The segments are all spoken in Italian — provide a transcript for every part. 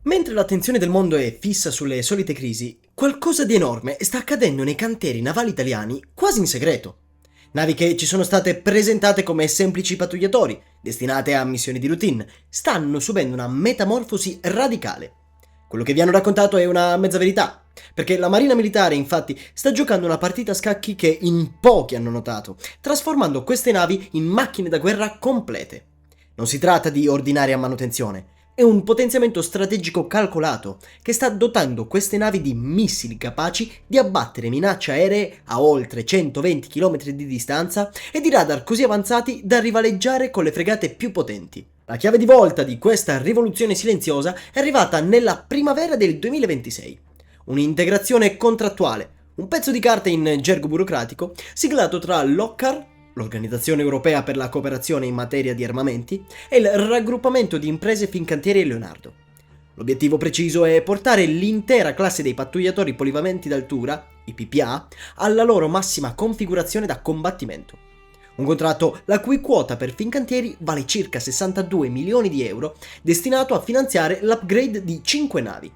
Mentre l'attenzione del mondo è fissa sulle solite crisi, qualcosa di enorme sta accadendo nei cantieri navali italiani quasi in segreto. Navi che ci sono state presentate come semplici pattugliatori, destinate a missioni di routine, stanno subendo una metamorfosi radicale. Quello che vi hanno raccontato è una mezza verità, perché la Marina Militare infatti sta giocando una partita a scacchi che in pochi hanno notato, trasformando queste navi in macchine da guerra complete. Non si tratta di ordinaria manutenzione, è un potenziamento strategico calcolato che sta dotando queste navi di missili capaci di abbattere minacce aeree a oltre 120 km di distanza e di radar così avanzati da rivaleggiare con le fregate più potenti. La chiave di volta di questa rivoluzione silenziosa è arrivata nella primavera del 2026. Un'integrazione contrattuale, un pezzo di carta in gergo burocratico, siglato tra l'OCCAR, l'Organizzazione Europea per la Cooperazione in materia di armamenti, e il raggruppamento di imprese Fincantieri e Leonardo. L'obiettivo preciso è portare l'intera classe dei pattugliatori polivalenti d'altura, i PPA, alla loro massima configurazione da combattimento. Un contratto la cui quota per Fincantieri vale circa 62 milioni di euro, destinato a finanziare l'upgrade di 5 navi.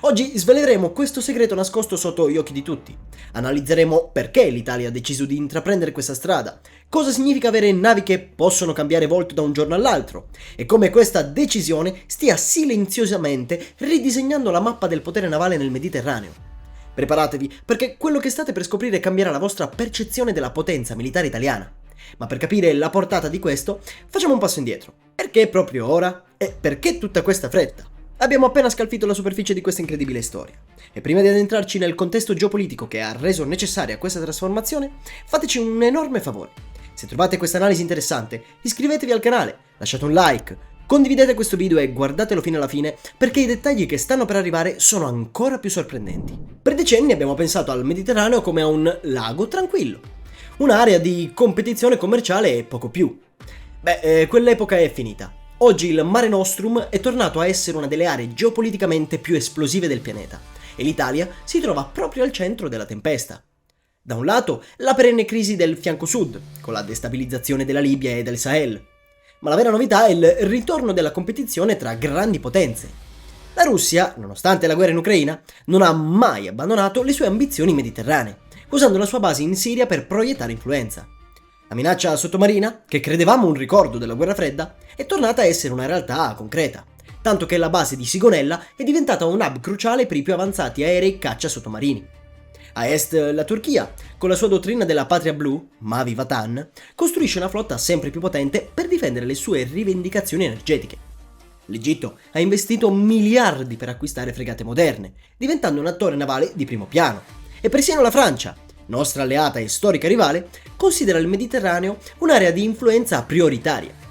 Oggi sveleremo questo segreto nascosto sotto gli occhi di tutti. Analizzeremo perché l'Italia ha deciso di intraprendere questa strada, cosa significa avere navi che possono cambiare volto da un giorno all'altro e come questa decisione stia silenziosamente ridisegnando la mappa del potere navale nel Mediterraneo. Preparatevi, perché quello che state per scoprire cambierà la vostra percezione della potenza militare italiana. Ma per capire la portata di questo, facciamo un passo indietro. Perché proprio ora? E perché tutta questa fretta? Abbiamo appena scalfito la superficie di questa incredibile storia. E prima di addentrarci nel contesto geopolitico che ha reso necessaria questa trasformazione, fateci un enorme favore. Se trovate questa analisi interessante, iscrivetevi al canale, lasciate un like, condividete questo video e guardatelo fino alla fine, perché i dettagli che stanno per arrivare sono ancora più sorprendenti. Per decenni abbiamo pensato al Mediterraneo come a un lago tranquillo, un'area di competizione commerciale e poco più. Quell'epoca è finita. Oggi il Mare Nostrum è tornato a essere una delle aree geopoliticamente più esplosive del pianeta e l'Italia si trova proprio al centro della tempesta. Da un lato, la perenne crisi del fianco sud, con la destabilizzazione della Libia e del Sahel. Ma la vera novità è il ritorno della competizione tra grandi potenze. La Russia, nonostante la guerra in Ucraina, non ha mai abbandonato le sue ambizioni mediterranee, usando la sua base in Siria per proiettare influenza. La minaccia sottomarina, che credevamo un ricordo della guerra fredda, è tornata a essere una realtà concreta, tanto che la base di Sigonella è diventata un hub cruciale per i più avanzati aerei caccia sottomarini. A est la Turchia, con la sua dottrina della patria blu, Mavi Vatan, costruisce una flotta sempre più potente per difendere le sue rivendicazioni energetiche. L'Egitto ha investito miliardi per acquistare fregate moderne, diventando un attore navale di primo piano. E persino la Francia, nostra alleata e storica rivale, considera il Mediterraneo un'area di influenza prioritaria.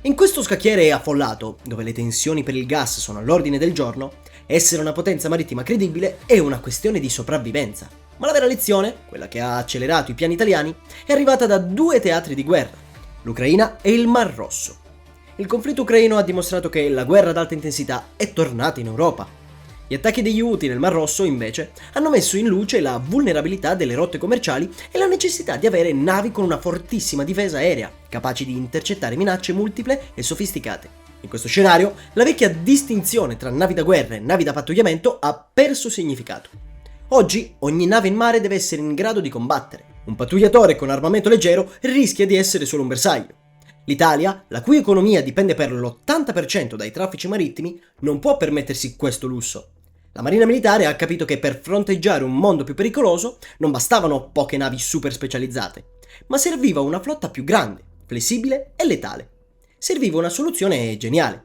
In questo scacchiere affollato, dove le tensioni per il gas sono all'ordine del giorno, essere una potenza marittima credibile è una questione di sopravvivenza. Ma la vera lezione, quella che ha accelerato i piani italiani, è arrivata da due teatri di guerra, l'Ucraina e il Mar Rosso. Il conflitto ucraino ha dimostrato che la guerra ad alta intensità è tornata in Europa. Gli attacchi degli Houthi nel Mar Rosso, invece, hanno messo in luce la vulnerabilità delle rotte commerciali e la necessità di avere navi con una fortissima difesa aerea, capaci di intercettare minacce multiple e sofisticate. In questo scenario, la vecchia distinzione tra navi da guerra e navi da pattugliamento ha perso significato. Oggi, ogni nave in mare deve essere in grado di combattere. Un pattugliatore con armamento leggero rischia di essere solo un bersaglio. L'Italia, la cui economia dipende per l'80% dai traffici marittimi, non può permettersi questo lusso. La Marina Militare ha capito che per fronteggiare un mondo più pericoloso non bastavano poche navi super specializzate, ma serviva una flotta più grande, flessibile e letale. Serviva una soluzione geniale.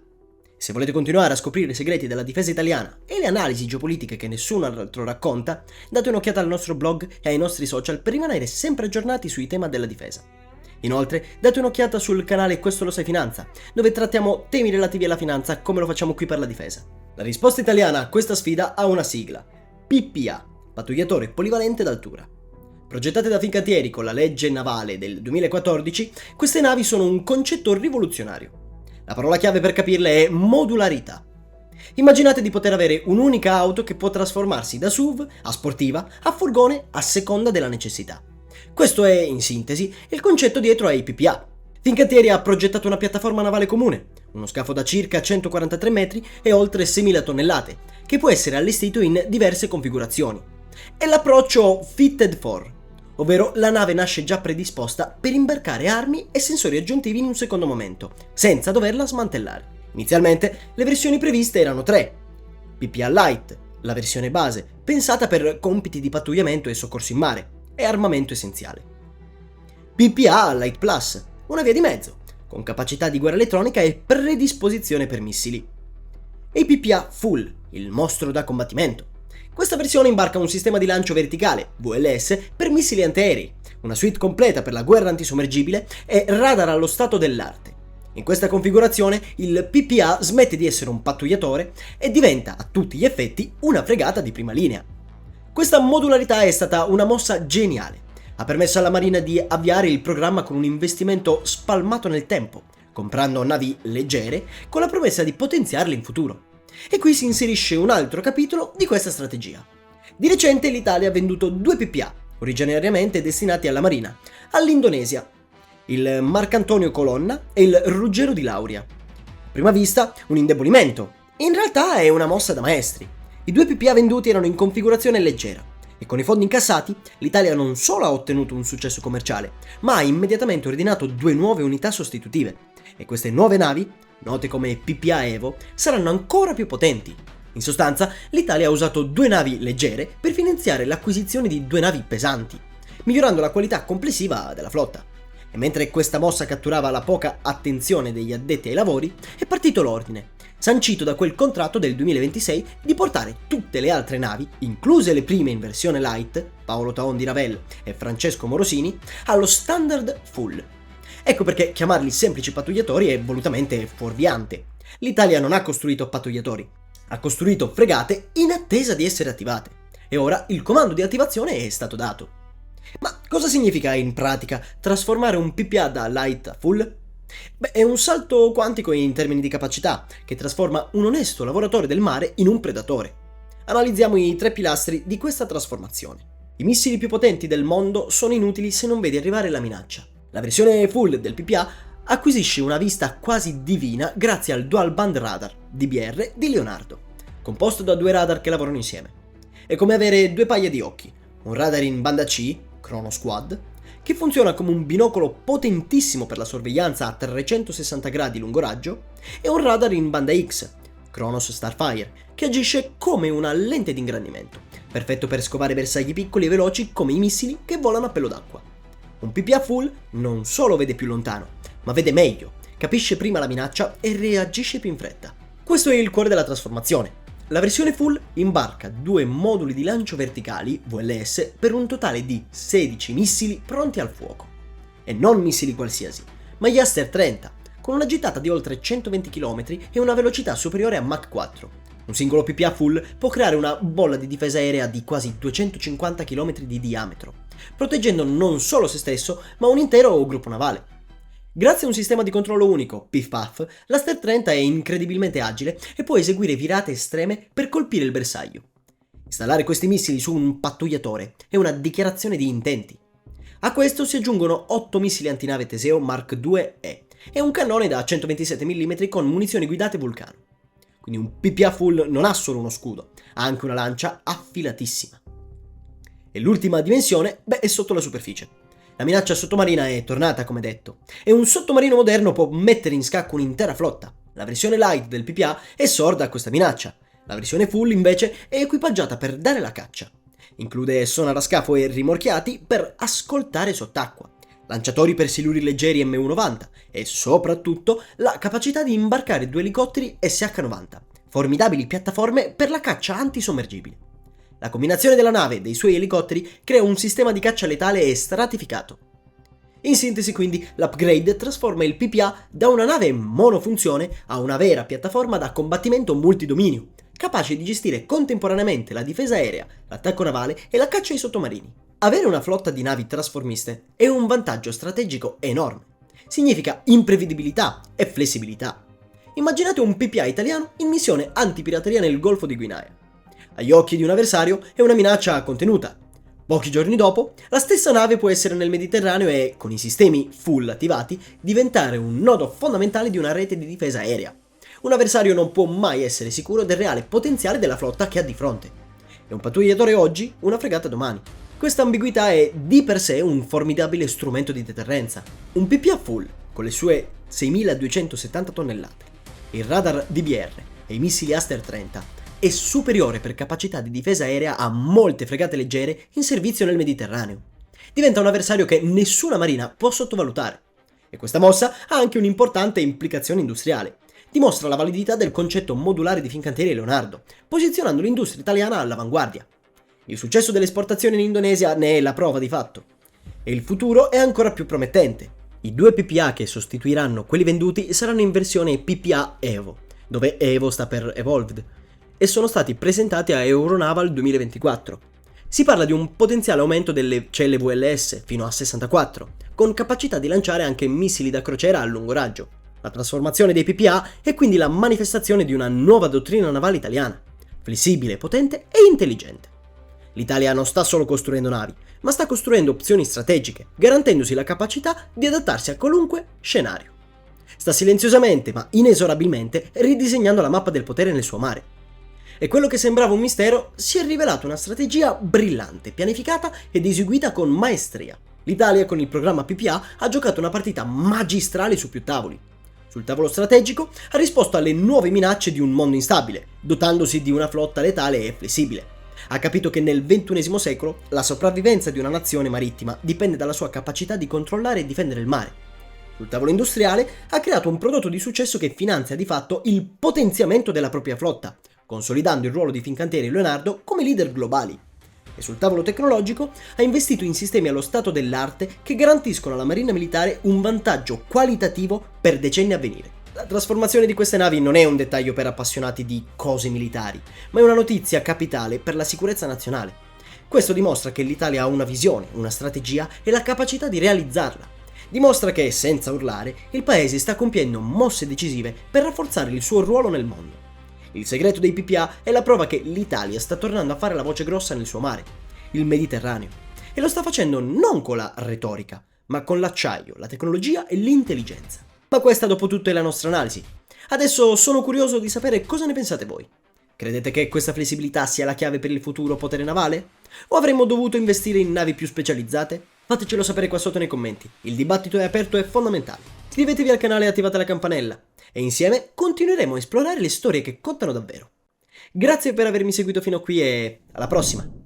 Se volete continuare a scoprire i segreti della difesa italiana e le analisi geopolitiche che nessun altro racconta, date un'occhiata al nostro blog e ai nostri social per rimanere sempre aggiornati sui temi della difesa. Inoltre, date un'occhiata sul canale Questo lo sai finanza, dove trattiamo temi relativi alla finanza come lo facciamo qui per la difesa. La risposta italiana a questa sfida ha una sigla: PPA, pattugliatore polivalente d'altura. Progettate da Fincantieri con la legge navale del 2014, queste navi sono un concetto rivoluzionario. La parola chiave per capirle è modularità. Immaginate di poter avere un'unica auto che può trasformarsi da SUV a sportiva a furgone a seconda della necessità. Questo è, in sintesi, il concetto dietro ai PPA. Fincantieri ha progettato una piattaforma navale comune, uno scafo da circa 143 metri e oltre 6.000 tonnellate, che può essere allestito in diverse configurazioni. È l'approccio fitted for, ovvero la nave nasce già predisposta per imbarcare armi e sensori aggiuntivi in un secondo momento, senza doverla smantellare. Inizialmente le versioni previste erano 3. PPA Light, la versione base, pensata per compiti di pattugliamento e soccorso in mare, e armamento essenziale. PPA Light Plus, una via di mezzo, con capacità di guerra elettronica e predisposizione per missili. E PPA Full, il mostro da combattimento. Questa versione imbarca un sistema di lancio verticale, VLS, per missili antiaerei, una suite completa per la guerra antisommergibile e radar allo stato dell'arte. In questa configurazione il PPA smette di essere un pattugliatore e diventa a tutti gli effetti una fregata di prima linea. Questa modularità è stata una mossa geniale. Ha permesso alla Marina di avviare il programma con un investimento spalmato nel tempo, comprando navi leggere con la promessa di potenziarle in futuro. E qui si inserisce un altro capitolo di questa strategia. Di recente l'Italia ha venduto 2 PPA, originariamente destinati alla Marina, all'Indonesia, il Marcantonio Colonna e il Ruggero di Lauria. A prima vista un indebolimento, in realtà è una mossa da maestri. I 2 PPA venduti erano in configurazione leggera e con i fondi incassati l'Italia non solo ha ottenuto un successo commerciale, ma ha immediatamente ordinato 2 nuove unità sostitutive e queste nuove navi, note come PPA Evo, saranno ancora più potenti. In sostanza, l'Italia ha usato 2 navi leggere per finanziare l'acquisizione di 2 navi pesanti, migliorando la qualità complessiva della flotta. E mentre questa mossa catturava la poca attenzione degli addetti ai lavori, è partito l'ordine, sancito da quel contratto del 2026, di portare tutte le altre navi, incluse le prime in versione light, Paolo Taon di Ravel e Francesco Morosini, allo standard full. Ecco perché chiamarli semplici pattugliatori è volutamente fuorviante. L'Italia non ha costruito pattugliatori, ha costruito fregate in attesa di essere attivate. E ora il comando di attivazione è stato dato. Ma cosa significa in pratica trasformare un PPA da light a full? È un salto quantico in termini di capacità, che trasforma un onesto lavoratore del mare in un predatore. Analizziamo i 3 pilastri di questa trasformazione. I missili più potenti del mondo sono inutili se non vedi arrivare la minaccia. La versione full del PPA acquisisce una vista quasi divina grazie al Dual Band Radar, DBR, di Leonardo, composto da 2 radar che lavorano insieme. È come avere 2 paia di occhi, un radar in banda C, Chrono Squad, che funziona come un binocolo potentissimo per la sorveglianza a 360 gradi lungo raggio, e un radar in banda X, Kronos Starfire, che agisce come una lente di ingrandimento, perfetto per scovare bersagli piccoli e veloci come i missili che volano a pelo d'acqua. Un PPA full non solo vede più lontano, ma vede meglio, capisce prima la minaccia e reagisce più in fretta. Questo è il cuore della trasformazione. La versione full imbarca 2 moduli di lancio verticali, VLS, per un totale di 16 missili pronti al fuoco. E non missili qualsiasi, ma gli Aster 30, con una gittata di oltre 120 km e una velocità superiore a Mach 4. Un singolo PPA full può creare una bolla di difesa aerea di quasi 250 km di diametro, proteggendo non solo se stesso, ma un intero gruppo navale. Grazie a un sistema di controllo unico, PIF-PAF, l'Aster 30 è incredibilmente agile e può eseguire virate estreme per colpire il bersaglio. Installare questi missili su un pattugliatore è una dichiarazione di intenti. A questo si aggiungono 8 missili antinave Teseo Mark II-E e un cannone da 127 mm con munizioni guidate Vulcano. Quindi un PPA full non ha solo uno scudo, ha anche una lancia affilatissima. E l'ultima dimensione, è sotto la superficie. La minaccia sottomarina è tornata, come detto, e un sottomarino moderno può mettere in scacco un'intera flotta. La versione light del PPA è sorda a questa minaccia. La versione full, invece, è equipaggiata per dare la caccia. Include sonar a scafo e rimorchiati per ascoltare sott'acqua, lanciatori per siluri leggeri M190 e, soprattutto, la capacità di imbarcare 2 elicotteri SH-90, formidabili piattaforme per la caccia antisommergibile. La combinazione della nave e dei suoi elicotteri crea un sistema di caccia letale e stratificato. In sintesi, quindi, l'upgrade trasforma il PPA da una nave monofunzione a una vera piattaforma da combattimento multidominio, capace di gestire contemporaneamente la difesa aerea, l'attacco navale e la caccia ai sottomarini. Avere una flotta di navi trasformiste è un vantaggio strategico enorme. Significa imprevedibilità e flessibilità. Immaginate un PPA italiano in missione antipirateria nel Golfo di Guinea. Agli occhi di un avversario è una minaccia contenuta. Pochi giorni dopo, la stessa nave può essere nel Mediterraneo e, con i sistemi full attivati, diventare un nodo fondamentale di una rete di difesa aerea. Un avversario non può mai essere sicuro del reale potenziale della flotta che ha di fronte. È un pattugliatore oggi, una fregata domani. Questa ambiguità è di per sé un formidabile strumento di deterrenza. Un PPA full, con le sue 6.270 tonnellate, il radar DBR e i missili Aster 30, è superiore per capacità di difesa aerea a molte fregate leggere in servizio nel Mediterraneo. Diventa un avversario che nessuna marina può sottovalutare. E questa mossa ha anche un'importante implicazione industriale. Dimostra la validità del concetto modulare di Fincantieri Leonardo, posizionando l'industria italiana all'avanguardia. Il successo delle esportazioni in Indonesia ne è la prova di fatto. E il futuro è ancora più promettente. I 2 PPA che sostituiranno quelli venduti saranno in versione PPA Evo, dove Evo sta per Evolved, e sono stati presentati a Euronaval 2024. Si parla di un potenziale aumento delle celle VLS fino a 64, con capacità di lanciare anche missili da crociera a lungo raggio. La trasformazione dei PPA è quindi la manifestazione di una nuova dottrina navale italiana, flessibile, potente e intelligente. L'Italia non sta solo costruendo navi, ma sta costruendo opzioni strategiche, garantendosi la capacità di adattarsi a qualunque scenario. Sta silenziosamente, ma inesorabilmente, ridisegnando la mappa del potere nel suo mare. E quello che sembrava un mistero si è rivelato una strategia brillante, pianificata ed eseguita con maestria. L'Italia, con il programma PPA, ha giocato una partita magistrale su più tavoli. Sul tavolo strategico ha risposto alle nuove minacce di un mondo instabile, dotandosi di una flotta letale e flessibile. Ha capito che nel XXI secolo la sopravvivenza di una nazione marittima dipende dalla sua capacità di controllare e difendere il mare. Sul tavolo industriale ha creato un prodotto di successo che finanzia di fatto il potenziamento della propria flotta, consolidando il ruolo di Fincantieri Leonardo come leader globali. E sul tavolo tecnologico ha investito in sistemi allo stato dell'arte che garantiscono alla Marina Militare un vantaggio qualitativo per decenni a venire. La trasformazione di queste navi non è un dettaglio per appassionati di cose militari, ma è una notizia capitale per la sicurezza nazionale. Questo dimostra che l'Italia ha una visione, una strategia e la capacità di realizzarla. Dimostra che, senza urlare, il paese sta compiendo mosse decisive per rafforzare il suo ruolo nel mondo. Il segreto dei PPA è la prova che l'Italia sta tornando a fare la voce grossa nel suo mare, il Mediterraneo, e lo sta facendo non con la retorica, ma con l'acciaio, la tecnologia e l'intelligenza. Ma questa dopo tutto è la nostra analisi. Adesso sono curioso di sapere cosa ne pensate voi. Credete che questa flessibilità sia la chiave per il futuro potere navale? O avremmo dovuto investire in navi più specializzate? Fatecelo sapere qua sotto nei commenti, il dibattito è aperto e fondamentale. Iscrivetevi al canale e attivate la campanella, e insieme continueremo a esplorare le storie che contano davvero. Grazie per avermi seguito fino a qui e alla prossima!